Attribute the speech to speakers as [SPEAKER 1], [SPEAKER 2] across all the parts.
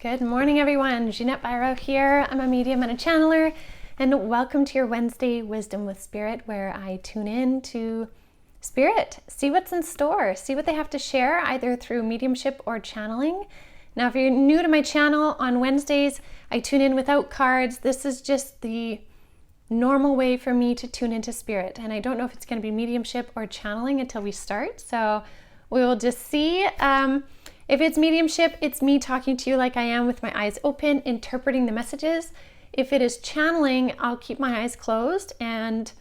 [SPEAKER 1] Good morning, everyone. Jeanette Biro here. I'm a medium and a channeler, and welcome to your Wednesday Wisdom with Spirit, where I tune in to Spirit, see what's in store, see what they have to share, either through mediumship or channeling. Now, if you're new to my channel, on Wednesdays, I tune in without cards. This is just the normal way for me to tune into Spirit, and I don't know if it's going to be mediumship or channeling until we start, so we will just see. If it's mediumship, it's me talking to you like I am with my eyes open, interpreting the messages. If it is channeling, I'll keep my eyes closed and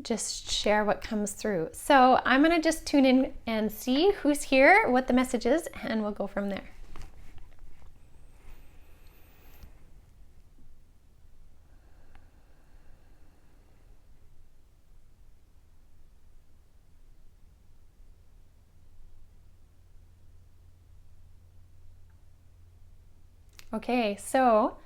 [SPEAKER 1] just share what comes through. So I'm going to just tune in and see who's here, what the message is, and we'll go from there. Okay, so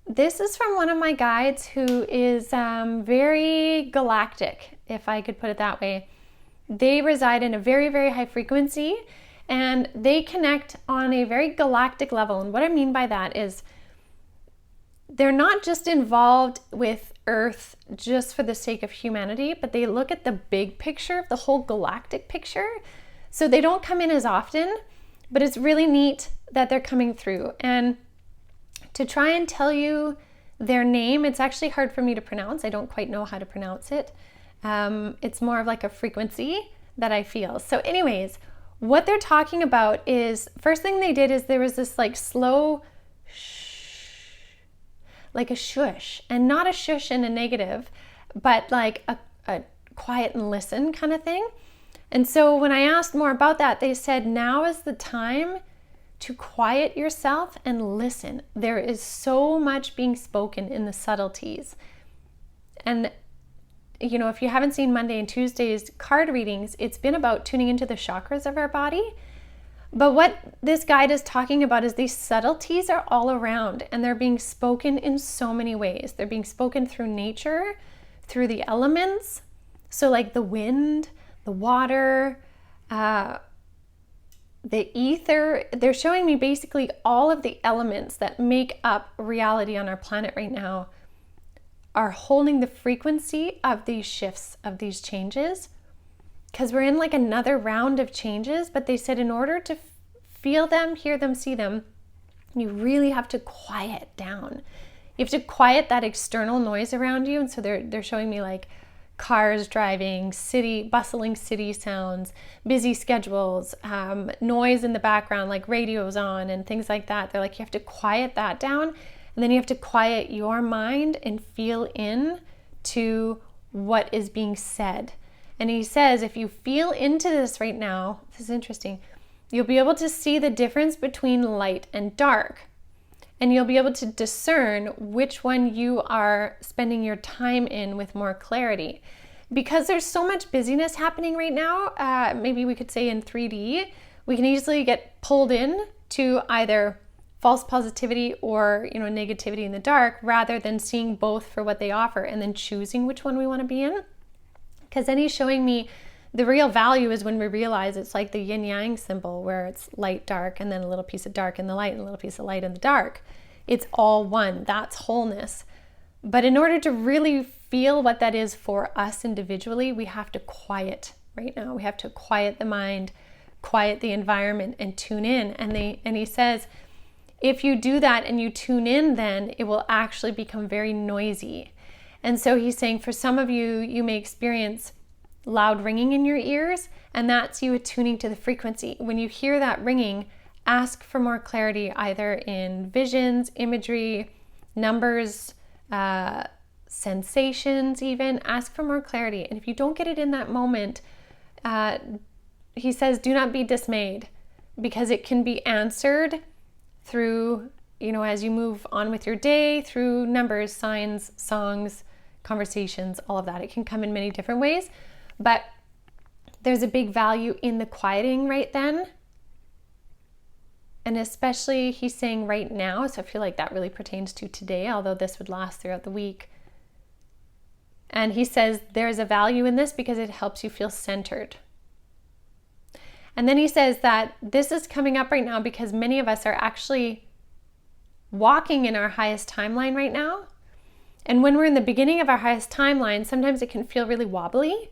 [SPEAKER 1] this is from one of my guides who is very galactic, if I could put it that way. They reside in a very, very high frequency, and they connect on a very galactic level. And what I mean by that is they're not just involved with Earth just for the sake of humanity, but they look at the big picture, the whole galactic picture. So they don't come in as often, but it's really neat that they're coming through. And to try and tell you their name, it's actually hard for me to pronounce. I don't quite know how to pronounce it. It's more of like a frequency that I feel. So anyways, what they're talking about is, first thing they did is there was this like slow shh, like a shush, and not a shush in a negative, but like a quiet and listen kind of thing. And so when I asked more about that, they said, now is the time to quiet yourself and listen. There is so much being spoken in the subtleties. And, you know, if you haven't seen Monday and Tuesday's card readings, it's been about tuning into the chakras of our body. But what this guide is talking about is these subtleties are all around, and they're being spoken in so many ways. They're being spoken through nature, through the elements. So like the wind, the water, the ether. They're showing me basically all of the elements that make up reality on our planet right now are holding the frequency of these shifts, of these changes, because we're in like another round of changes. But they said in order to feel them, hear them, see them, you really have to quiet down. You have to quiet that external noise around you. And so they're showing me like cars driving, bustling city sounds, busy schedules, noise in the background, like radios on and things like that. They're like, you have to quiet that down, and then you have to quiet your mind and feel in to what is being said. And he says, if you feel into this right now, this is interesting, you'll be able to see the difference between light and dark. And you'll be able to discern which one you are spending your time in with more clarity. Because there's so much busyness happening right now, maybe we could say in 3D, we can easily get pulled in to either false positivity or, you know, negativity in the dark, rather than seeing both for what they offer and then choosing which one we want to be in. Because then he's showing me the real value is when we realize it's like the yin-yang symbol, where it's light, dark, and then a little piece of dark in the light and a little piece of light in the dark. It's all one. That's wholeness. But in order to really feel what that is for us individually, we have to quiet right now. We have to quiet the mind, quiet the environment, and tune in. And he says, if you do that and you tune in, then it will actually become very noisy. And so he's saying for some of you, you may experience loud ringing in your ears, and that's you attuning to the frequency. When you hear that ringing, ask for more clarity, either in visions, imagery, numbers, sensations even. Ask for more clarity. And if you don't get it in that moment, he says, do not be dismayed, because it can be answered through, you know, as you move on with your day, through numbers, signs, songs, conversations, all of that. It can come in many different ways. But there's a big value in the quieting right then. And especially he's saying right now, so I feel like that really pertains to today, although this would last throughout the week. And he says there's a value in this because it helps you feel centered. And then he says that this is coming up right now because many of us are actually walking in our highest timeline right now. And when we're in the beginning of our highest timeline, sometimes it can feel really wobbly.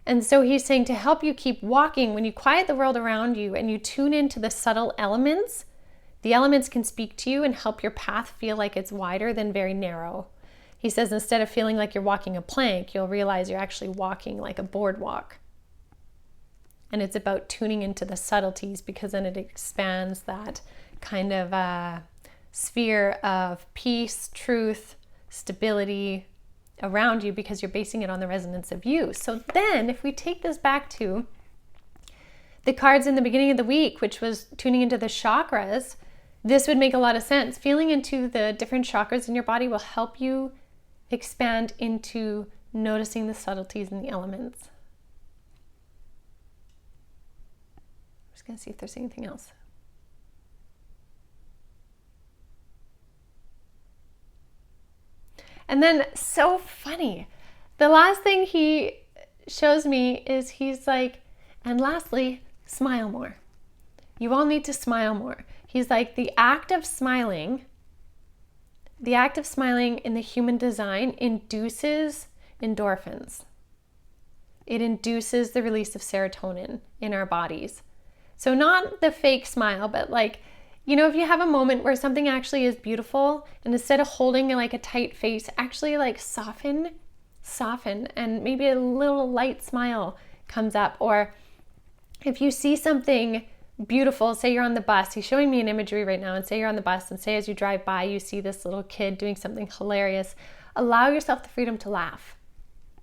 [SPEAKER 1] And so he's saying to help you keep walking, when you quiet the world around you and you tune into the subtle elements, the elements can speak to you and help your path feel like it's wider than very narrow. He says instead of feeling like you're walking a plank, you'll realize you're actually walking like a boardwalk. And it's about tuning into the subtleties because then it expands that kind of sphere of peace, truth, stability around you because you're basing it on the resonance of you. So then if we take this back to the cards in the beginning of the week, which was tuning into the chakras, this would make a lot of sense. Feeling into the different chakras in your body will help you expand into noticing the subtleties in the elements. I'm just going to see if there's anything else. And then, so funny, the last thing he shows me is he's like, and lastly, smile more. You all need to smile more. He's like, the act of smiling in the human design induces endorphins. It induces the release of serotonin in our bodies. So not the fake smile, but like, you know, if you have a moment where something actually is beautiful, and instead of holding like a tight face, actually like soften, and maybe a little light smile comes up. Or if you see something beautiful, say you're on the bus, he's showing me an imagery right now, and say you're on the bus, and say as you drive by, you see this little kid doing something hilarious. Allow yourself the freedom to laugh.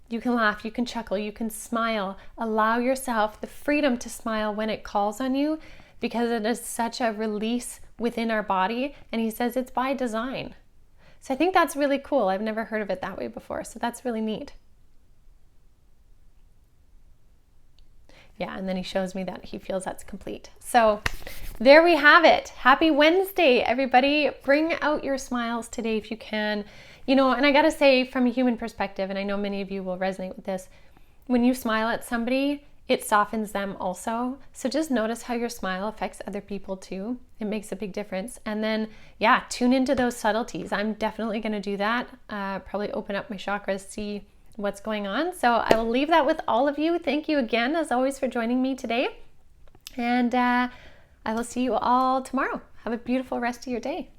[SPEAKER 1] You can laugh, you can chuckle, you can smile. Allow yourself the freedom to smile when it calls on you, because it is such a release within our body. And he says it's by design. So I think that's really cool. I've never heard of it that way before. So that's really neat. Yeah, and then he shows me that he feels that's complete. So there we have it. Happy Wednesday, everybody. Bring out your smiles today if you can. You know, and I gotta say, from a human perspective, and I know many of you will resonate with this, when you smile at somebody, it softens them also. So just notice how your smile affects other people too. It makes a big difference. And then, yeah, tune into those subtleties. I'm definitely going to do that. Probably open up my chakras, see what's going on. So I will leave that with all of you. Thank you again, as always, for joining me today. And I will see you all tomorrow. Have a beautiful rest of your day.